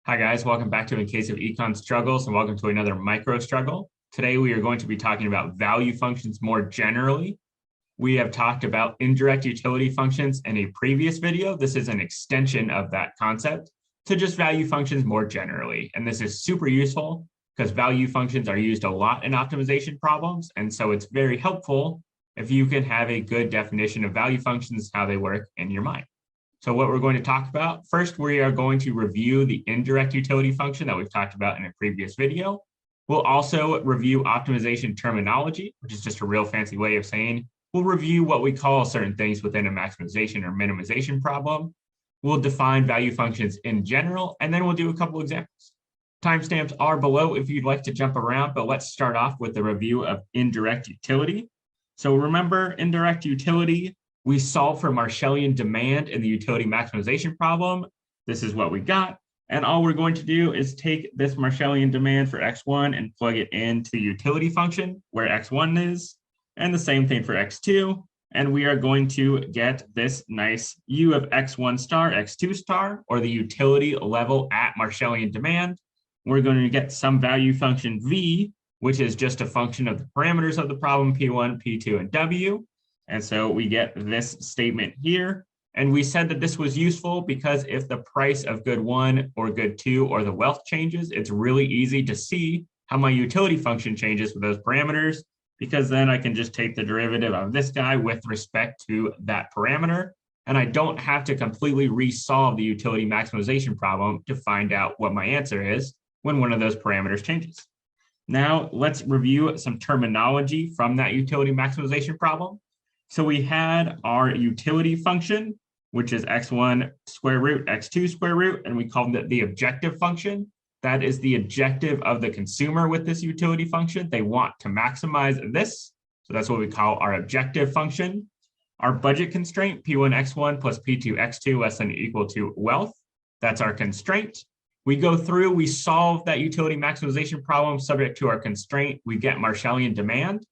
Hi guys, welcome back to In Case of Econ Struggles and welcome to another micro struggle. Today we are going to be talking about value functions more generally. We have talked about indirect utility functions in a previous video. This is an extension of that concept to just value functions more generally. And this is super useful because value functions are used a lot in optimization problems. And so it's very helpful if you can have a good definition of value functions, how they work in your mind. So what we're going to talk about, first, we are going to review the indirect utility function that we've talked about in a previous video. We'll also review optimization terminology, which is just a real fancy way of saying we'll review what we call certain things within a maximization or minimization problem. We'll define value functions in general, and then we'll do a couple examples. Timestamps are below if you'd like to jump around, but let's start off with the review of indirect utility. So remember, indirect utility, we solve for Marshallian demand in the utility maximization problem. This is what we got. And all we're going to do is take this Marshallian demand for x1 and plug it into the utility function where x1 is, and the same thing for x2. And we are going to get this nice u of x1 star, x2 star, or the utility level at Marshallian demand. We're going to get some value function v, which is just a function of the parameters of the problem, p1, p2, and w. And so we get this statement here. And we said that this was useful because if the price of good 1 or good 2 or the wealth changes, it's really easy to see how my utility function changes with those parameters, because then I can just take the derivative of this guy with respect to that parameter. And I don't have to completely resolve the utility maximization problem to find out what my answer is when one of those parameters changes. Now let's review some terminology from that utility maximization problem. So we had our utility function, which is x1 square root, x2 square root, and we called it the objective function. That is the objective of the consumer with this utility function. They want to maximize this. So that's what we call our objective function. Our budget constraint, P1 x1 plus P2 x2 less than or equal to wealth. That's our constraint. We go through, we solve that utility maximization problem subject to our constraint. We get Marshallian demand.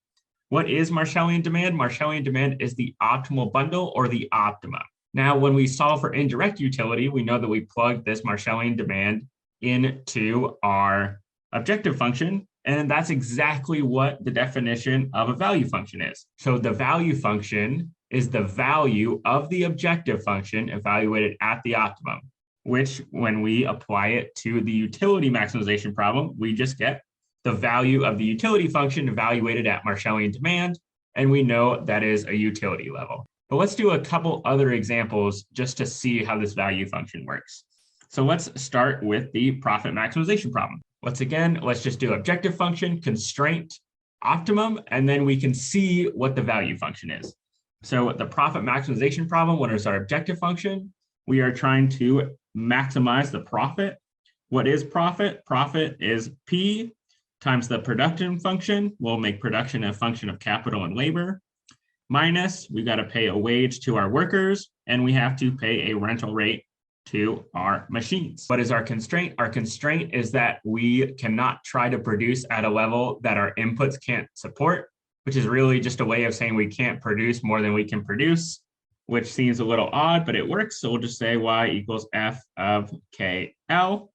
What is Marshallian demand? Marshallian demand is the optimal bundle or the optima. Now, when we solve for indirect utility, we know that we plug this Marshallian demand into our objective function, and that's exactly what the definition of a value function is. So the value function is the value of the objective function evaluated at the optimum, which when we apply it to the utility maximization problem, we just get the value of the utility function evaluated at Marshallian demand, and we know that is a utility level. But let's do a couple other examples just to see how this value function works. So let's start with the profit maximization problem. Let's just do objective function, constraint, optimum, and then we can see what the value function is. So the profit maximization problem, what is our objective function? We are trying to maximize the profit. What is profit? Profit is P times the production function. We'll make production a function of capital and labor, minus we got to pay a wage to our workers, and we have to pay a rental rate to our machines. What is our constraint? Our constraint is that we cannot try to produce at a level that our inputs can't support, which is really just a way of saying we can't produce more than we can produce, which seems a little odd, but it works. So we'll just say y equals f of KL.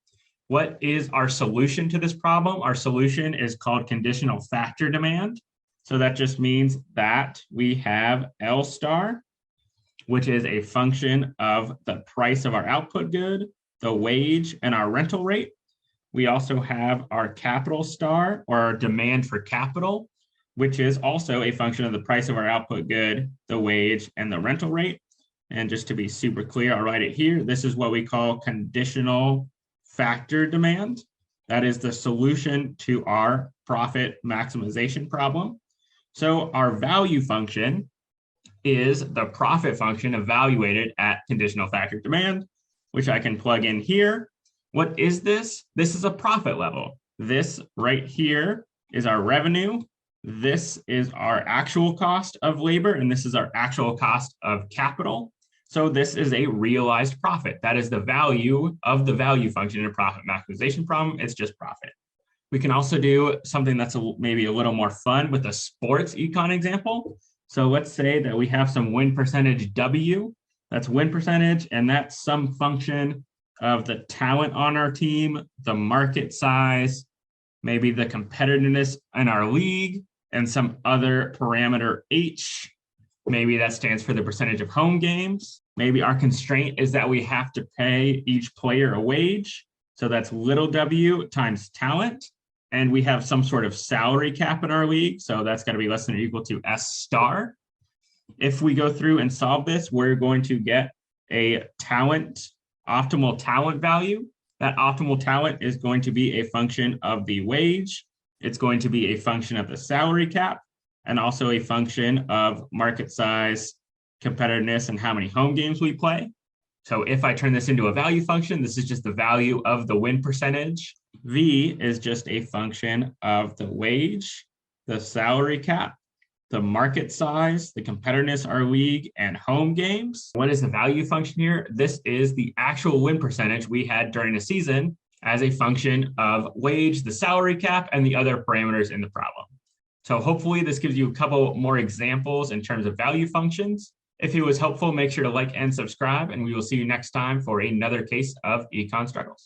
What is our solution to this problem? Our solution is called conditional factor demand. So that just means that we have L star, which is a function of the price of our output good, the wage, and our rental rate. We also have our capital star, or our demand for capital, which is also a function of the price of our output good, the wage, and the rental rate. And just to be super clear, I'll write it here. This is what we call conditional factor demand. That is the solution to our profit maximization problem. So our value function is the profit function evaluated at conditional factor demand, which I can plug in here. What is this? This is a profit level. This right here is our revenue. This is our actual cost of labor, and this is our actual cost of capital. So this is a realized profit. That is the value of the value function in a profit maximization problem. It's just profit. We can also do something that's maybe a little more fun with a sports econ example. So let's say that we have some win percentage W. That's win percentage, and that's some function of the talent on our team, the market size, maybe the competitiveness in our league, and some other parameter H. Maybe that stands for the percentage of home games. Maybe our constraint is that we have to pay each player a wage. So that's little w times talent. And we have some sort of salary cap in our league. So that's got to be less than or equal to S star. If we go through and solve this, we're going to get a optimal talent value. That optimal talent is going to be a function of the wage. It's going to be a function of the salary cap, and also a function of market size, competitiveness, and how many home games we play. So if I turn this into a value function, this is just the value of the win percentage. V is just a function of the wage, the salary cap, the market size, the competitiveness of our league, and home games. What is the value function here? This is the actual win percentage we had during the season as a function of wage, the salary cap, and the other parameters in the problem. So hopefully this gives you a couple more examples in terms of value functions. If it was helpful, make sure to like and subscribe, and we will see you next time for another case of econ struggles.